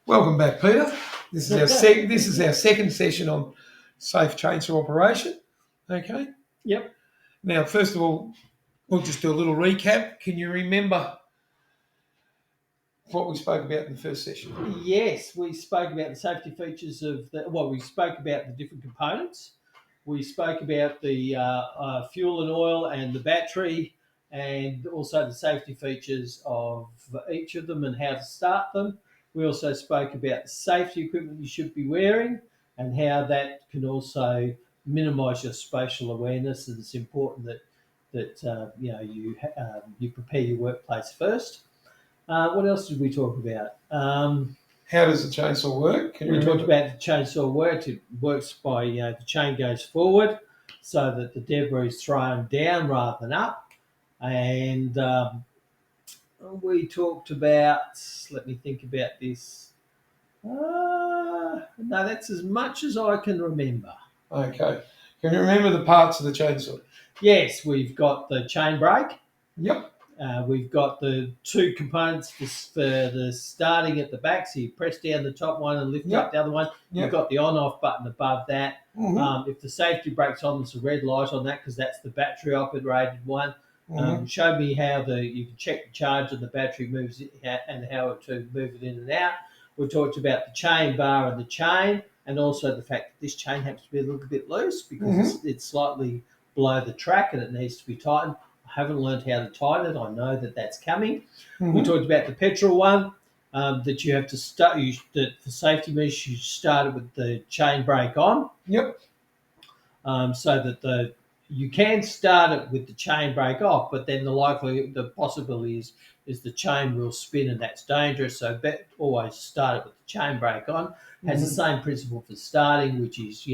Welcome back, Peter. This is our second session on safe chainsaw operation. Okay. Yep. Now, first of all, we'll just do a little recap. Can you remember what we spoke about in the first session? Yes, we spoke about the safety features of we spoke about the different components. We spoke about the fuel and oil and the battery, and also the safety features of each of them and how to start them. We also spoke about the safety equipment you should be wearing and how that can also minimise your spatial awareness. And it's important that you prepare your workplace first. What else did we talk about? How does the chainsaw work? We talked about the chainsaw work. It works by the chain goes forward so that the debris is thrown down rather than up. And we talked about, let me think about this. No, that's as much as I can remember. Okay. Can you remember the parts of the chainsaw? Yes, we've got the chain brake. Yep. We've got the two components for the starting at the back. So you press down the top one and lift up the other one. You've got the on-off button above that. Mm-hmm. If the safety brake's on, there's a red light on that because that's the battery-operated one. Show me how you can check the charge of the battery moves and how to move it in and out. We talked about the chain bar and the chain, and also the fact that this chain happens to be a little bit loose because it's slightly below the track and it needs to be tightened. I haven't learned how to tighten it. I know that that's coming. We talked about the petrol one, that you have to start. That for safety measures, you start it with the chain brake on. Yep. So that you can start it with the chain brake off, but then the possibility is the chain will spin and that's dangerous. So always start it with the chain brake on. Has the same principle for starting, which is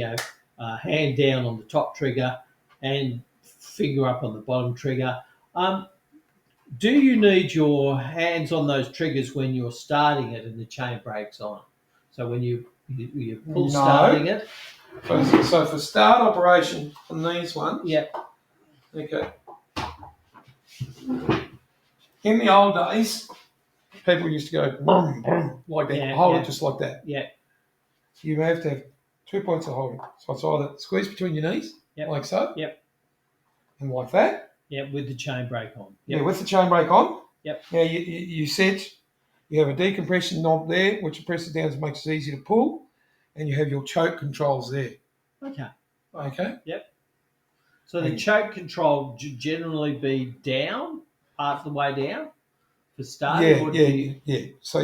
hand down on the top trigger and finger up on the bottom trigger. Do you need your hands on those triggers when you're starting it and the chain brake's on? So when you pull starting it? So for start operation on these ones? Yep. Okay. In the old days, people used to go boom, boom, like that, hold it just like that. Yeah. You have to have 2 points of holding. So it's either squeeze between your knees, like so. Yep. And like that. Yeah, with the chain brake on. Yep. Yeah, with the chain brake on. Yep. Now you have a decompression knob there, which you press it down makes it easy to pull, and you have your choke controls there. Okay. Yep. So the choke control should generally be down, part of the way down for starting. Yeah. So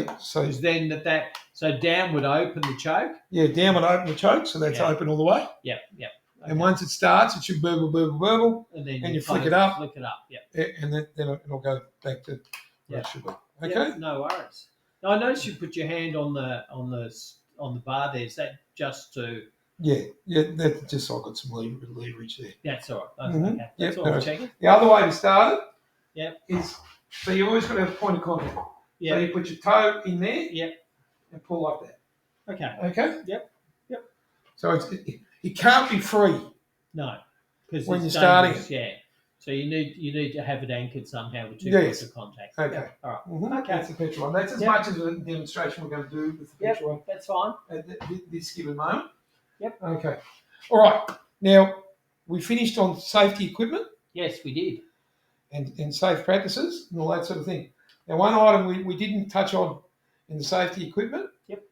then so down would open the choke. Yeah, down would open the choke, so that's open all the way. Yep. Okay. And once it starts, it should burble, and then you flick it up. Flick it up. And then it'll go back to where it should be. Okay. Yep, no worries. Now I noticed you put your hand on the bar there. Is that just to? Yeah. That's just so I got some leverage there. That's all right. Okay. That's all I'm checking. The other way to start it. is so you always got to have a point of contact. Yeah. So you put your toe in there. Yep. And pull like that. Okay. Yep. So it can't be free. No, because when you're starting it. Yeah. So you need to have it anchored somehow with 2 points of contact. Okay. Yep. All right. Okay. That's the petrol one. That's as much as a demonstration we're going to do with the petrol one. That's fine. At this given moment. Yep. Okay. All right. Now, we finished on safety equipment. Yes, we did. And safe practices and all that sort of thing. Now, one item we didn't touch on in the safety equipment. Yep.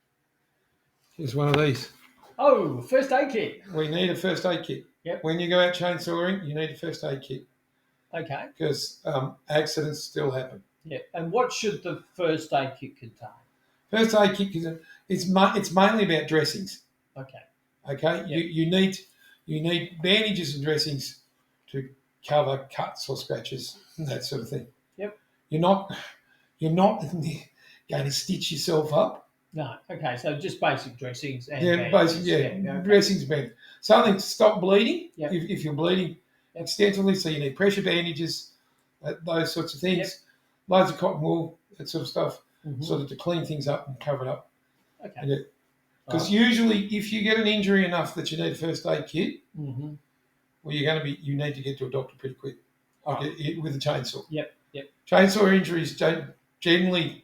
Is one of these. Oh, first aid kit. We need a first aid kit. Yep. When you go out chainsawing, you need a first aid kit. Okay. Because accidents still happen. Yeah. And what should the first aid kit contain? First aid kit it's mainly about dressings. Okay. Okay. Yep. You need bandages and dressings to cover cuts or scratches and that sort of thing. Yep. You're not going to stitch yourself up. No. Okay. So just basic dressings and bandages. Okay. Dressings, band. Something to stop bleeding. Yep. If you're bleeding extensively, so you need pressure bandages, those sorts of things. Yep. Loads of cotton wool, that sort of stuff, sort of to clean things up and cover it up. Okay. Because usually, if you get an injury enough that you need a first aid kit, well, you need to get to a doctor pretty quick, with a chainsaw. Yep. Chainsaw injuries generally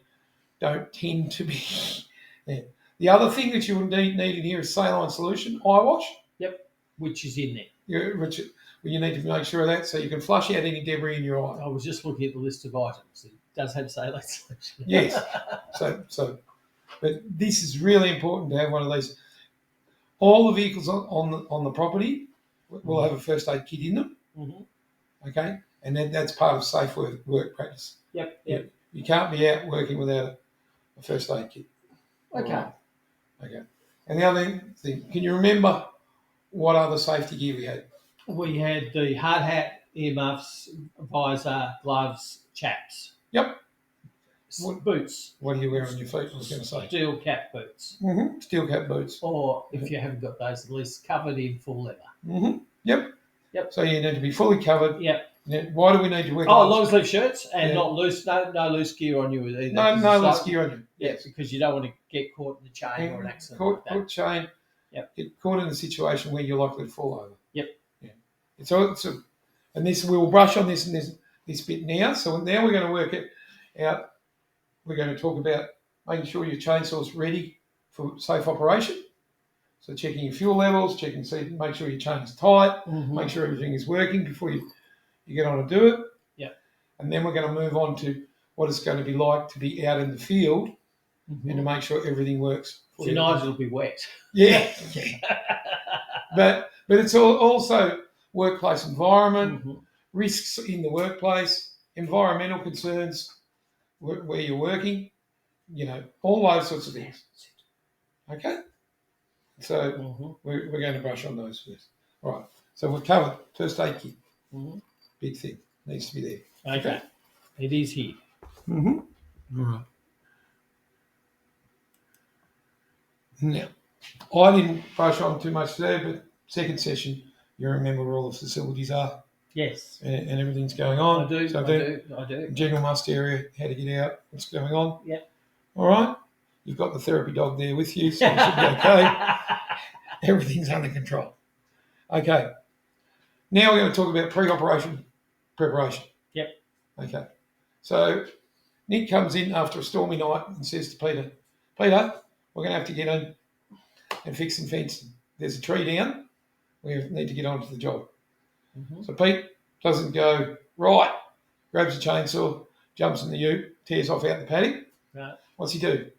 don't tend to be The other thing that you would need in here is saline solution, eye wash. Which is in there. Which you need to make sure of that so you can flush out any debris in your eye. I was just looking at the list of items. It does have saline solution. Yes. But this is really important to have one of these. All the vehicles on the property will have a first aid kit in them. Mm-hmm. Okay, and then that's part of safe work practice. Yep. You can't be out working without a first aid kit. Okay. Right. Okay. And the other thing, can you remember what other safety gear we had? We had the hard hat, earmuffs, visor, gloves, chaps. Yep. Boots. What do you wear on your feet? I was going to say. Steel cap boots. Mm-hmm. Steel cap boots. Or if you haven't got those, at least covered in full leather. Mm-hmm. Yep. Yep. So you need to be fully covered. Yep. Now, why do we need to wear gloves? gloves? Long sleeve shirts and not loose. No loose gear on you either. No loose gear on you. Yeah, because you don't want to get caught in the chain or an accident like that. Caught chain. Yep. Get caught in a situation where you're likely to fall over. Yep. Yeah. And this we'll brush on this and this bit now. So now we're going to work it out. We're going to talk about making sure your chainsaw's ready for safe operation. So checking your fuel levels, make sure your chain's tight, make sure everything is working before you get on and do it. Yeah. And then we're going to move on to what it's going to be like to be out in the field and to make sure everything works. Tonight it'll be wet. Yeah. But it's also workplace environment, risks in the workplace, environmental concerns where you're working, all those sorts of things. Okay? So we're going to brush on those first. All right. So we've covered first aid kit. Big thing. Needs to be there. Okay. It is here. All right. Now, I didn't brush on too much today, but second session, you remember where all the facilities are. Yes. And everything's going on. I do. So I do. General must area, how to get out, what's going on. Yep. All right. You've got the therapy dog there with you, so you should be okay. Everything's under control. Okay. Now we're going to talk about pre-operation preparation. Yep. Okay. So Nick comes in after a stormy night and says to Peter, we're going to have to get in and fix some fencing. There's a tree down. We need to get on to the job. So Pete doesn't go, right, grabs a chainsaw, jumps in the ute, tears off out the paddock. Right. What's he do?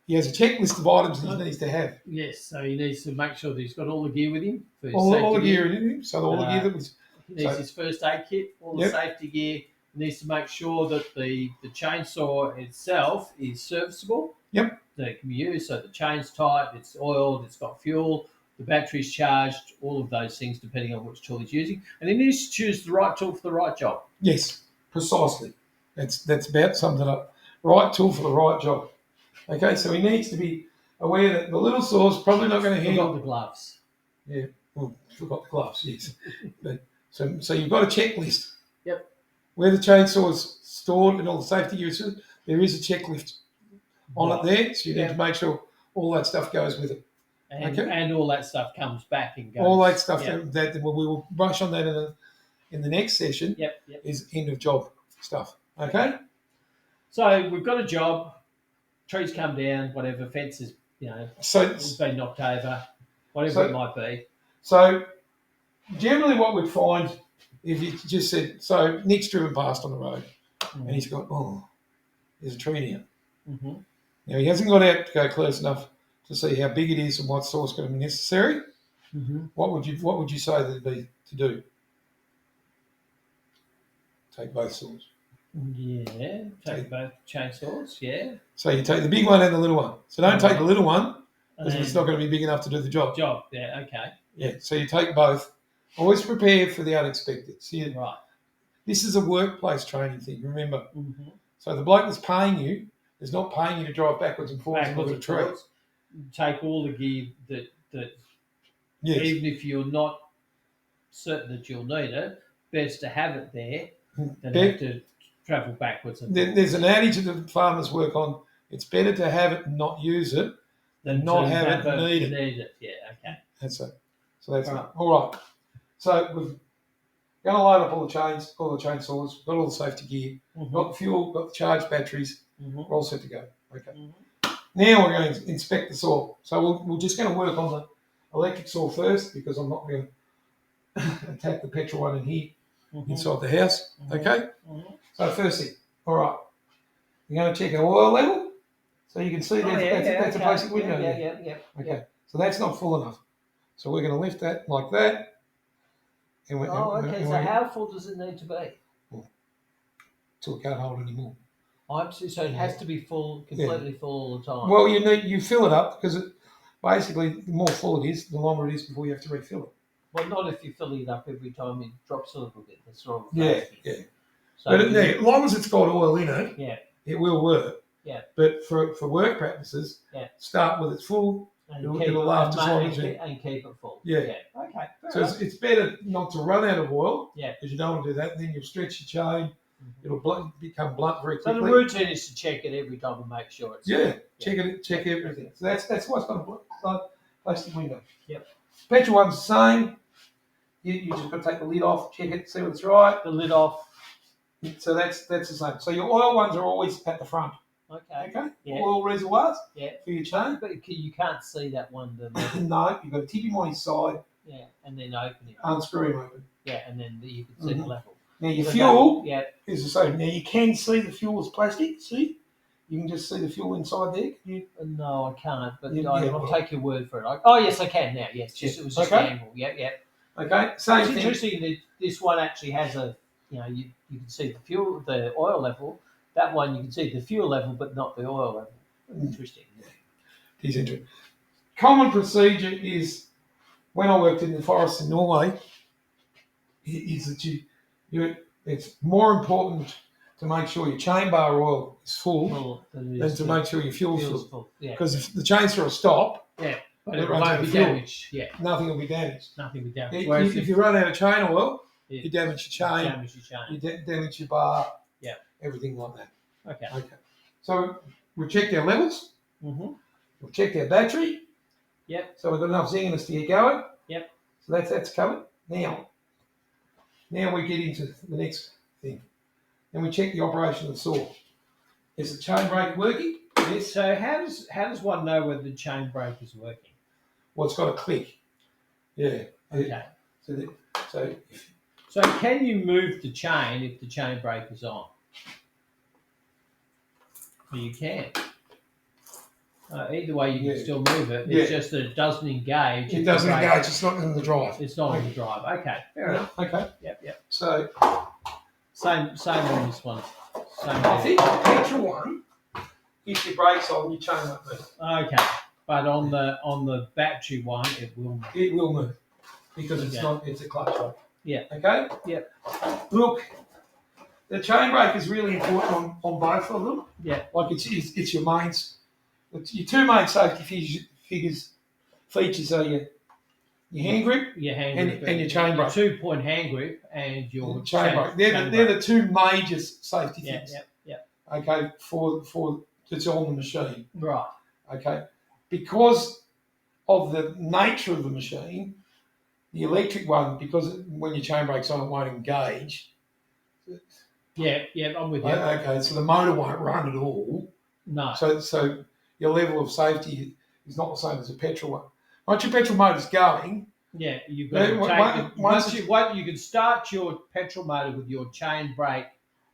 He has a checklist of items that he needs to have. Yes, so he needs to make sure that he's got all the gear with him. For his All the safety gear in him. So all the gear that was... He needs his first aid kit, all the safety gear. He needs to make sure that the chainsaw itself is serviceable. Yep. That it can be used, so the chain's tight, it's oiled, it's got fuel, the battery's charged, all of those things depending on which tool he's using. And he needs to choose the right tool for the right job. Yes, precisely. That's about sums it up. Right tool for the right job. Okay, so he needs to be aware that the little saw's probably not going to handle... Forgot the gloves. Yeah, forgot the gloves, yes. So you've got a checklist. Yep. Where the chainsaw is stored and all the safety uses, there is a checklist on it there, so you need to make sure all that stuff goes with it. And all that stuff comes back and goes. All that stuff that we will brush on that in the next session. Yep. Is end of job stuff. Okay. So we've got a job. Trees come down. Whatever fences, it's been knocked over. Whatever it might be. So generally, what we'd find if you just said, so Nick's driven past on the road, and he's gone, there's a tree down. Now he hasn't got out to go close enough to see how big it is and what saw's going to be necessary. What would you say that'd be to do? Take both saws. Yeah, take both chainsaws. Yeah. So you take the big one and the little one. So don't take the little one because it's not going to be big enough to do the job. Yeah. Okay. Yeah. So you take both. Always prepare for the unexpected. Right. This is a workplace training thing. Remember. So the bloke that's paying you is not paying you to drive backwards and forwards and look at a tree. Take all the gear that even if you're not certain that you'll need it, best to have it there than have to travel backwards. There's an adage that the farmers work on. It's better to have it and not use it than not have it and need it. Yeah, okay. That's it. So that's right. All right. So we're going to load up all the chainsaws, got all the safety gear, got the fuel, got the charged batteries. We're all set to go. Okay. Now we're going to inspect the soil. So we're just going to work on the electric soil first because I'm not going to attack the petrol one in here inside the house. Okay? So first thing, all right, we're going to check our oil level. So you can see that's a basic window. Yeah. Okay, so that's not full enough. So we're going to lift that like that. And So how full does it need to be? Till it can't hold anymore. So it has to be full, completely full all the time. Well, you fill it up because basically the more full it is, the longer it is before you have to refill it. Well, not if you're filling it up every time it drops a little bit. That's wrong. Yeah. So but as long as it's got oil in it, it will work. Yeah. But for work practices, start with it's full. It'll last as long as you and keep it full. Yeah. Okay. So it's better not to run out of oil. Yeah. Because you don't want to do that. And then you'll stretch your chain. It'll become blunt very quickly. So the routine is to check it every time and make sure it's check everything. So that's why it's got a plastic window. Yep. Petrol one's the same. You just got to take the lid off, check it, see what's right. The lid off. So that's the same. So your oil ones are always at the front. Okay. Yeah. Oil reservoirs. Yeah. For your chain. But you can't see that one. No, you've got to tip him on his side. Yeah, and then open it. Unscrew him open. Yeah, and then you can see the level. Now your fuel is the same. Now you can see the fuel is plastic. See, you can just see the fuel inside there. No, I can't. But I'll take your word for it. Oh yes, I can now. Yes, it was just an angle. Yeah. Okay. Same it's thing. Interesting that this one actually has a. You can see the fuel, the oil level. That one you can see the fuel level, but not the oil level. Interesting. Yeah. It is interesting. Common procedure is when I worked in the forest in Norway, is that it's more important to make sure your chain bar oil is full than to make sure your fuel's full. Because if the chain's for a stop, but it won't be damaged. Yeah. Nothing will be damaged. Nothing will be damaged. If you run out of chain oil, you damage your chain. You damage your bar. Yeah. Everything like that. Okay. So we've checked our levels. We've checked our battery. Yep. So we've got enough zinc to get going. Yep. So that's covered. Now we get into the next thing. Then we check the operation of the saw. Is the chain brake working? Yes. So how does one know whether the chain brake is working? Well, it's got a click. Yeah. Okay. So can you move the chain if the chain brake is on? Well, you can. Either way, you can still move it. It's just that it doesn't engage. It doesn't engage. It's not in the drive. It's not in the drive. Okay. Fair enough. Okay. Yep. So same on this one. I think the petrol one, if your brakes on, your chain won't move. Okay. But on the battery one, it will move. It will move because it's a clutch one. Yeah. Okay. Yep. Look, the chain brake is really important on both of them. Yeah. Like it's your mains. Your two main safety features are your hand grip, and your chain brake. 2-point hand grip and your chain brake. They're the two major safety things. Yeah. Okay, for that's on the machine. Right. Okay, because of the nature of the machine, the electric one, because when your chain brake's on, it won't engage. Yeah, I'm with you. Okay, so the motor won't run at all. No. So your level of safety is not the same as a petrol one. Once your petrol motor's going, you've got to take you can start your petrol motor with your chain brake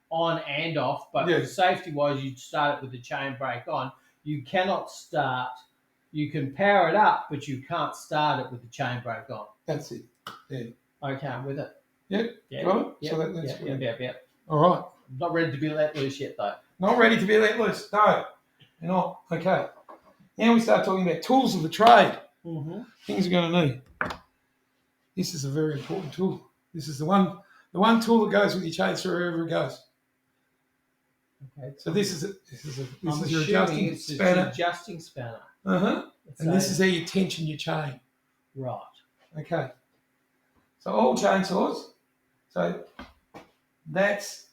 on and off, but safety-wise, you start it with the chain brake on. You cannot start. You can power it up, but you can't start it with the chain brake on. That's it. Yeah. Okay, I'm with it. Yep. Yeah. Got it? Yep. So that's Yep. All right. I'm not ready to be let loose yet, though. Not ready to be let loose. No, you're not. Okay. Now we start talking about tools of the trade. Things you're going to need. This is a very important tool. This is the one tool that goes with your chainsaw wherever it goes. Okay. So this is your adjusting spanner. Adjusting spanner. And this is how you tension your chain. Right. Okay. So all chainsaws. So that's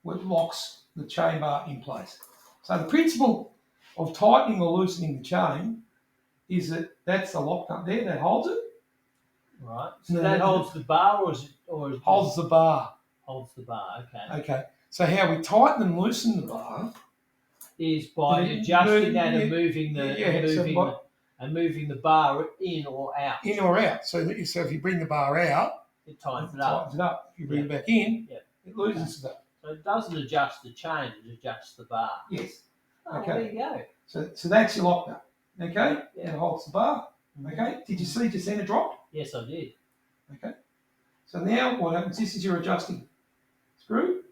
what locks the chain bar in place. So the principle of tightening or loosening the chain is that's the lock up there that holds it. Right. So that holds the bar, or holds the bar. Holds the bar. Okay. Okay. So how we tighten and loosen the bar is by And then adjusting that yeah, and moving the moving the bar in or out. in or out. So if you bring the bar out, It tightens it it up. tightens it up. If you bring it back in, Yeah. it loosens it up. So it doesn't adjust the chain; it adjusts the bar. Yes. Oh, Okay. there you go. So that's your lock nut. Okay. Yeah. It holds the bar. Okay. Did you see just then it dropped? Yes, I did. Okay. So now what happens? This is your adjusting screw,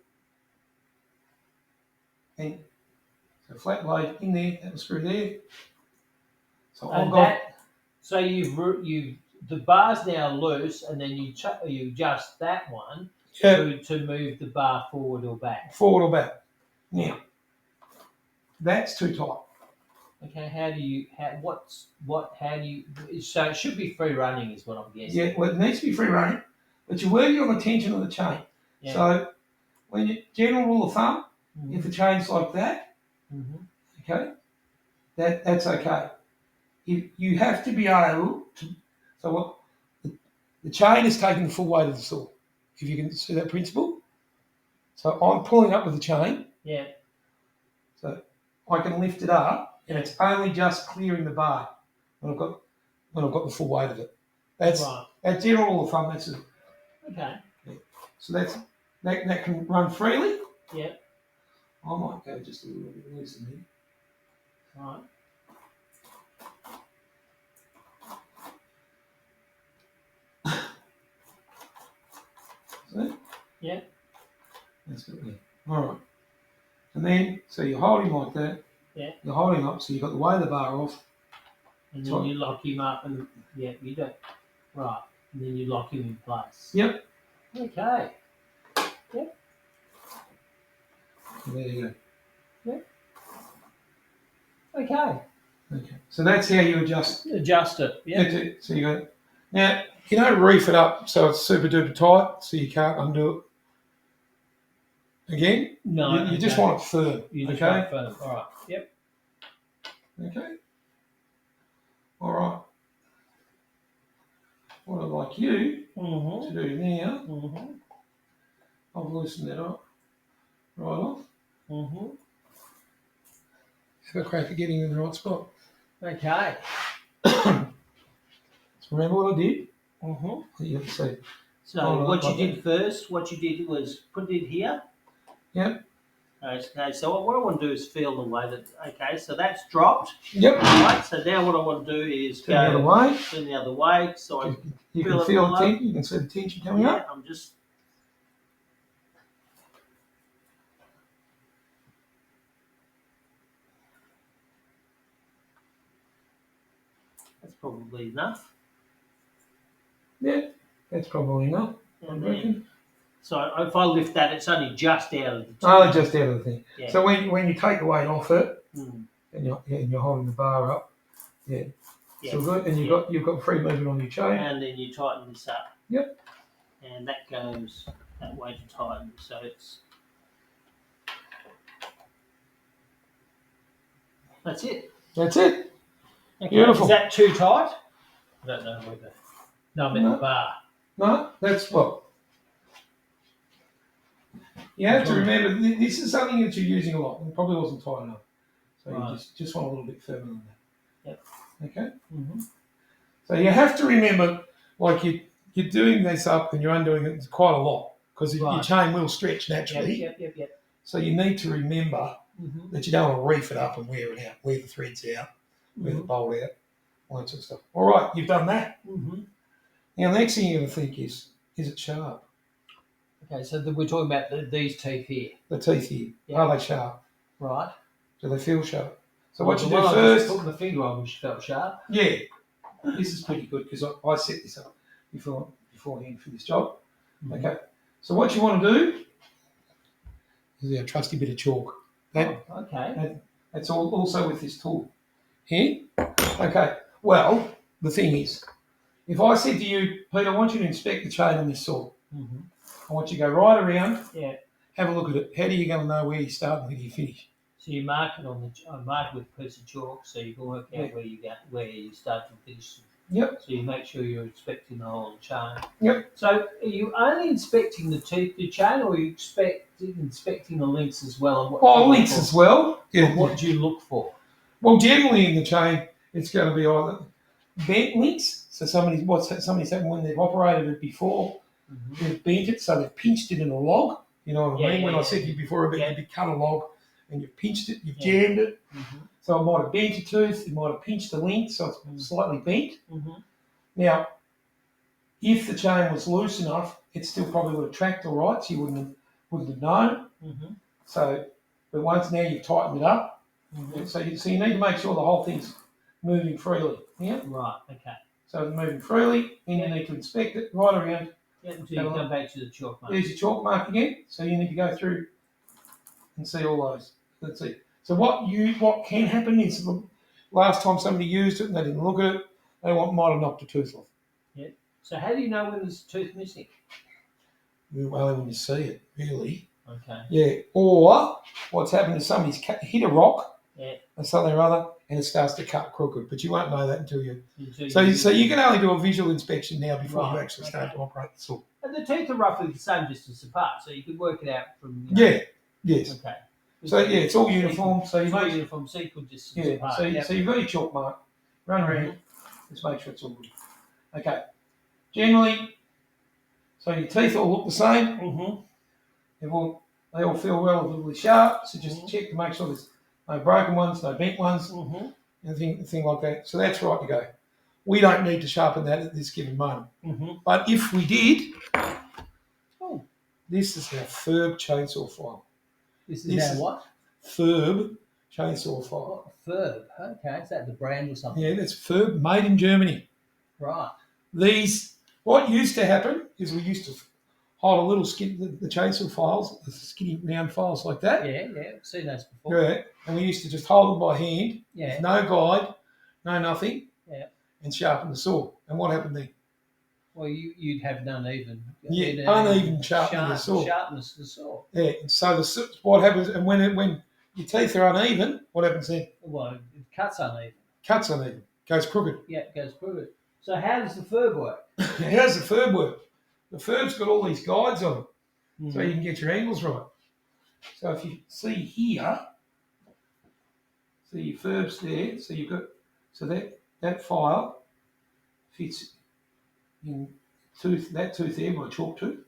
and so flat blade in there. That was screw there. So I've And got so you the bar's now loose, and then you adjust that one to move the bar forward or back. Forward or back. Now that's too tight. Okay, how do you so it should be free running is what I'm guessing. Yeah, well, it needs to be free running, but you're working on the tension of the chain. Yeah. So when you general rule of thumb, if the chain's like that, okay, that's okay. You have to be able to. So what the chain is taking the full weight of the saw. If you can see that principle. So I'm pulling up with the chain. Yeah. So I can lift it up, and it's only just clearing the bar when I've got the full weight of it. That's right. That general rule of thumb. That's it. Okay. Yeah. So that can run freely. Yeah. I might go just a little bit loose in here. Right. See? Yeah. That's good. Yeah. All right. And then, so you're holding like that. Yeah. You're holding up, so you've got the weight of the bar off. And then you lock him up, and you do. Right. And then you lock him in place. Yep. Okay. Yep. And there you go. Yep. Okay. Okay. So that's how you adjust. Adjust it. Yeah. That's it. So you go. Now, you don't reef it up so it's super duper tight, so you can't undo it. Again, No, you just want it firm. You just want it firm. All right. Yep. Okay. All right. What I'd like you to do now, I'll loosen that up right off. Have a crack at getting in the right spot. Okay. So remember what I did? You have to see. So what you did was put it here. Yep. Okay, so what I want to do is feel the way that, okay, so that's dropped. Yep. Right, so now what I want to do is Turn the other way. Turn the other way. So You can feel the tension. You can see the tension coming up. I'm just. That's probably enough. Yeah, that's probably enough. I reckon. So if I lift that, it's only just out of the tube. Oh, just out of the thing. Yeah. So when you take the weight off it, and you're holding the bar up, still good, and you've got free movement on your chain. And then you tighten this up. Yep. And that goes that way to tighten. So it's that's it. That's it. Okay. Beautiful. Is that too tight? I don't know whether. No, I meant the bar. No, that's what. You have to remember, this is something that you're using a lot. It probably wasn't tight enough. So you just want a little bit firmer than that. Yep. Okay? So you have to remember, like you're doing this up and you're undoing it quite a lot because your chain will stretch naturally. Yep. So you need to remember that you don't want to reef it up and wear it out, wear the threads out, wear the bolt out, all that sort of stuff. All right, you've done that. Now, the next thing you're going to think is it sharp? Okay, so we're talking about these teeth here. The teeth here, are they sharp? Right. Do they feel sharp? So what you do I first... put my finger on which felt sharp. Yeah, this is pretty good because I set this up beforehand for this job. Okay, so what you want to do is our trusty bit of chalk. That's also with this tool here. Okay, well, the thing is, if I said to you, Pete, I want you to inspect the chain on this saw. I want you to go right around, have a look at it. How do you go and know where you start and where you finish? So you mark it mark it with a piece of chalk, so you can work out where you start and finish. Yep. So you make sure you're inspecting the whole chain. Yep. So are you only inspecting the teeth of the chain, or you inspecting the links as well. And links as well. Yeah. What do you look for? Well, generally in the chain, it's going to be either bent links. So somebody's happened when they've operated it before. They've bent it, so they've pinched it in a log. You know what I mean? When I said to you before about you cut a log and you've pinched it, you've jammed it. So it might have bent a tooth, it might have pinched the link, so it's slightly bent. Now, if the chain was loose enough, it still probably would have tracked all right, so you wouldn't have known. So, but once now you've tightened it up, so you need to make sure the whole thing's moving freely. Yeah. Right. Okay. So it's moving freely, and you need to inspect it right around. Yeah, until you come back to the chalk mark. There's your chalk mark again. So you need to go through and see all those. Let's see. So what can happen is last time somebody used it and they didn't look at it, they might have knocked a tooth off. Yeah. So how do you know when there's a tooth missing? Well, when you see it, really. Okay. Yeah. Or what's happened is somebody's hit a rock or something or other, and it starts to cut crooked. But you won't know that until you. So you can only do a visual inspection now before you actually start to operate the saw. And the teeth are roughly the same distance apart, so you could work it out from. Yes. Okay. So it's all uniform. So it's all uniform, so equal distance apart. So you've got your chalk mark. Run around. Just make sure it's all good. Okay. Generally, so your teeth all look the same. They all feel relatively sharp. So just check to make sure there's no broken ones, no bent ones, anything like that. So that's right to go. We don't need to sharpen that at this given moment. But if we did, this is our FWP chainsaw file. This is our what? FWP chainsaw file. FWP. Okay, is that the brand or something? Yeah, that's FWP, made in Germany. Right. What used to happen is we used to hold a little the chainsaw files, the skinny round files like that. Yeah, I've seen those before. Yeah, and we used to just hold them by hand, with no guide, no nothing, and sharpen the saw. And what happened then? Well, you'd have an uneven. Uneven sharpening the saw. Sharpness of the saw. Yeah, and so what happens, and when your teeth are uneven, what happens then? Well, it cuts uneven. Cuts uneven, goes crooked. Yeah, it goes crooked. So how does the FWP work? How does the FWP work? The FWP's got all these guides on it, so you can get your angles right. So if you see here, see your FWP's there, so you've got that file fits in that tooth there, my chalk tooth.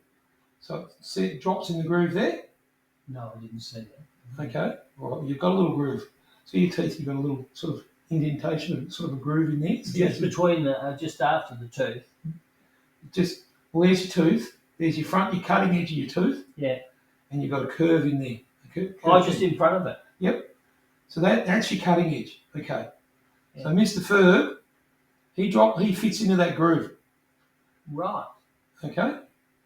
So see it drops in the groove there. No, I didn't see that. Okay, well you've got a little groove. So your teeth, you've got a little sort of indentation, sort of a groove in there. So just between just after the tooth. Well, there's your tooth. There's your cutting edge of your tooth. Yeah. And you've got a curve in there. Just in front of it. Yep. So that's your cutting edge. Okay. Yeah. So Mr. FWP, he fits into that groove. Right. Okay.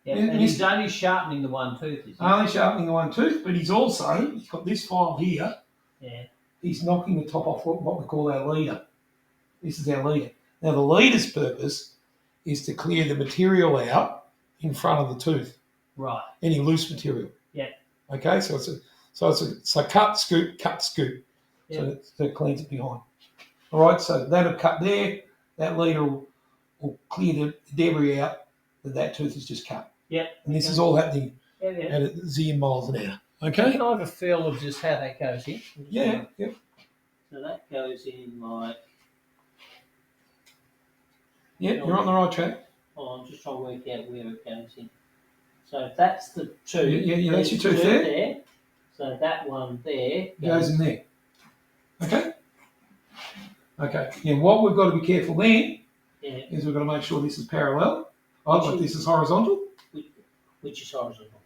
Yeah. And he's only sharpening the one tooth, is he? Only sharpening the one tooth, but he's got this file here. Yeah. He's knocking the top off what we call our leader. This is our leader. Now the leader's purpose is to clear the material out in front of the tooth. Right. Any loose material. Yeah. Okay, so it's a cut, scoop. Yeah. So it cleans it behind. All right, so that'll cut there. That leader will clear the debris out that tooth has just cut. Yeah. And this is all happening at a zillion miles an hour. Okay. Can I have a feel of just how that goes in? Yeah. So that goes in like. Yeah, you're on the right track. Oh, I'm just trying to work out where it goes in. So that's the tooth. Yeah, that's your tooth there. So that one there goes in there. Okay. Yeah, what we've got to be careful then is we've got to make sure this is parallel. Like this is horizontal. Which is horizontal.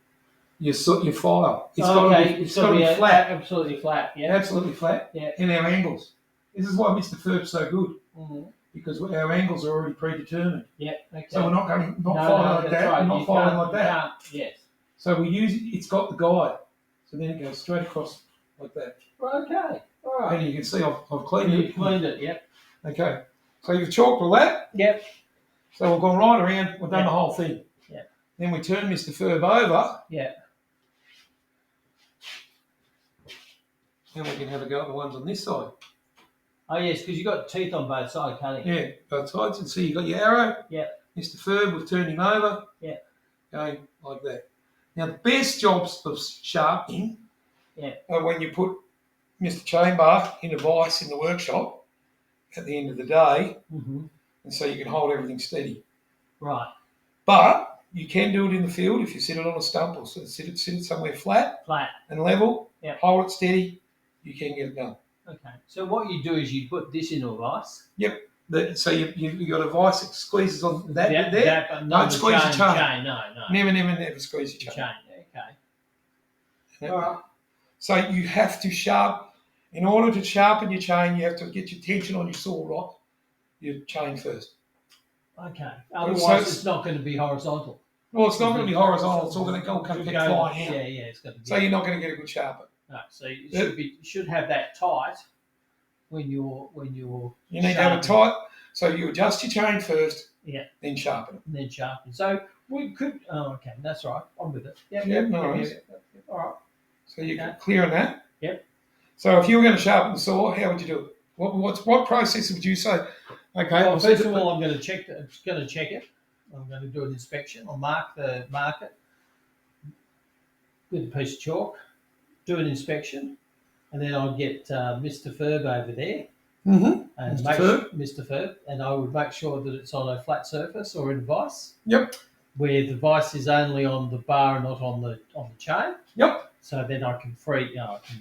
Your file. It's got to be flat. Absolutely flat. Yeah. Absolutely flat. Yeah. And our angles. This is why Mr. FWP's so good. Mm-hmm. Because our angles are already predetermined. Yeah. Okay. So we're not filing like that. Right. We're not filing like that. Yes. So we use it's got the guide. So then it goes straight across like that. Okay. All right. And you can see I've cleaned it. You've cleaned it. Yep. Okay. So you've chalked all that. Yep. So we've gone right around. We've done the whole thing. Yeah. Then we turn Mr. FWP over. Yeah. And we can have a go at the ones on this side. Oh, yes, because you've got teeth on both sides cutting. Yeah, both sides. And see, you've got your arrow. Yeah. Mr. FWP, we've turned him over. Yeah. Going like that. Now, the best jobs of sharpening are when you put Mr. Chainbar in a vise in the workshop at the end of the day, and so you can hold everything steady. Right. But you can do it in the field if you sit it on a stump or sit it somewhere flat and level, hold it steady, you can get it done. Okay. So what you do is you put this in a vise. Yep. So you got a vise that squeezes on that bit there. Don't squeeze the chain. No. Never squeeze your chain. Okay. All right. So you have to in order to sharpen your chain, you have to get your tension on your saw rod, your chain first. Okay. Otherwise, it's not going to be horizontal. Well, it's not going to be horizontal. It's all going to go flying out. Yeah, it's going to be. So you're not going to get a good sharpen. No. So you should have that tight when you're. You need to have it tight. So you adjust your chain first. Yeah. Then sharpen it. So we could. Oh, okay. That's right. I'm with it. Yep. All right. So you're clear on that. Yep. So if you were going to sharpen the saw, how would you do it? What process would you say? Okay. Well, first of all, I'm going to check it. I'm going to do an inspection. I'll mark it with a piece of chalk. Do an inspection, and then I'll get Mr. Ferb over there. And Mr. Ferb, and I would make sure that it's on a flat surface or in a vise. Yep. Where the vise is only on the bar and not on the chain. Yep. So then I can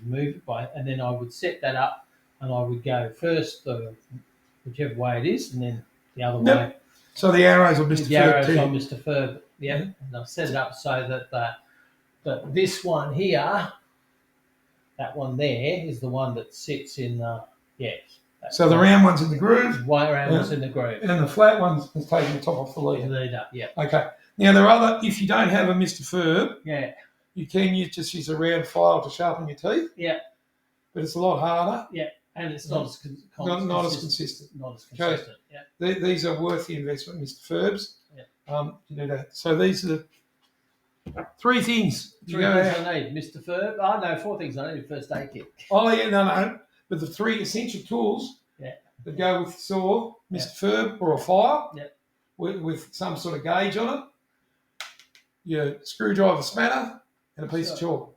move it and then I would set that up, and I would go first whichever way it is, and then the other way. So the arrows on Mr. Ferb. The arrows on Mr. Ferb. Yeah. And I've set it up so that this one here, that one there, is the one that sits in So the round one's in the groove. White round one's in the groove. And the flat one's taking the top off the lead. Leader, yeah. Okay. Now there are other. If you don't have a Mr. Ferb, you can just use a round file to sharpen your teeth. Yeah. But it's a lot harder. Yeah. And it's not as consistent. Not as consistent. Not as consistent. Okay. Yeah. These are worth the investment, Mr. Ferbs. Yeah. You do that. So these are the three things. Three things I need, Mr. Ferb. Oh no, four things I need. First aid kit. Oh yeah, no. But the three essential tools that go with the saw, Mr. Ferb or a file with some sort of gauge on it, your screwdriver spanner, and a piece of chalk.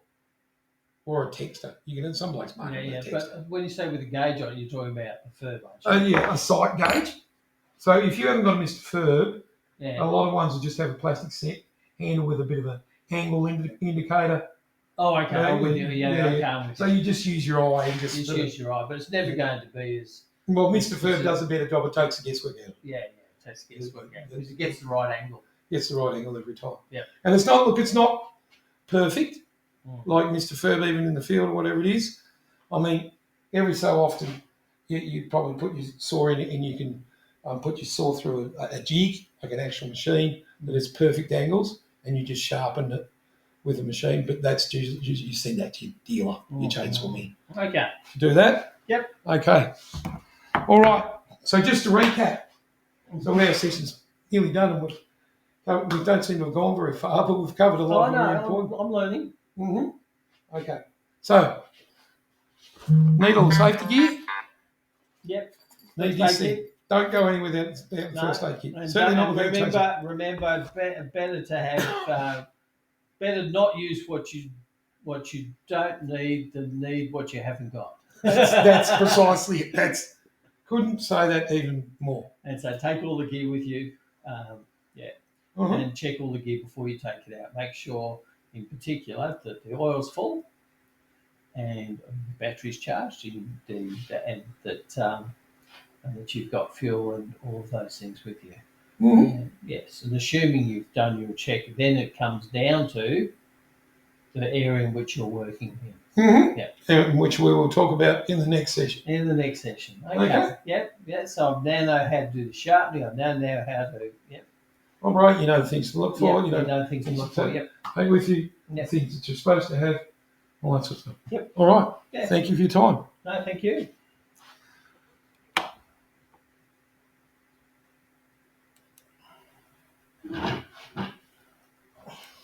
Or a texter. You can in some place make it with a texter. But when you say with a gauge on it, you're talking about the Ferb, aren't you? A sight gauge. So if you haven't got a Mr. Ferb, a lot of ones will just have a plastic set handle with a bit of an angle indicator. Oh, okay. I'm with you. Yeah. So you just use your eye and just use your eye, but it's never going to be as. Well, Mr. Ferb does a better job. It takes the guesswork out. Yeah, it takes the guesswork out because it gets the right angle. Gets the right angle every time. Yeah. And it's not perfect. Like Mr. Ferb, even in the field or whatever it is. I mean, every so often you probably put your saw in it and you can put your saw through a jig, like an actual machine that has perfect angles, and you just sharpen it with a machine. But that's usually you send that to your dealer, your chainsaw man. Okay. Do that? Yep. Okay. All right. So just to recap, so our session's nearly done, and we don't seem to have gone very far, but we've covered a lot of very important. I'm learning. Okay. So, needle and safety gear. Yep. Need this thing. Don't go anywhere without the first aid kit. Certainly not without remember, better to have, better not use what you don't need than need what you haven't got. That's precisely it. Couldn't say that even more. And so take all the gear with you, and check all the gear before you take it out. Make sure, in particular, that the oil's full and the battery's charged, and that you've got fuel and all of those things with you. Yes, and assuming you've done your check, then it comes down to the area in which you're working in. Which we will talk about in the next session. Okay. Yep. So I now know how to do the sharpening. I now know how to. Yep. All right. You know the things to look for. You know things to look for. Yep. Take with you things that you're supposed to have. All that sort of stuff. Yep. All right. Yeah. Thank you for your time. No, thank you.